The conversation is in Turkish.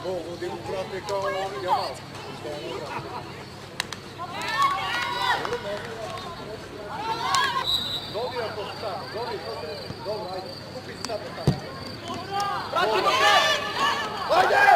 Bo demokraty kao Jamal. Zoli ako su tamo, Zoli, dobro, ajde, kupi se tamo tamo. Pratimo se! Ajde!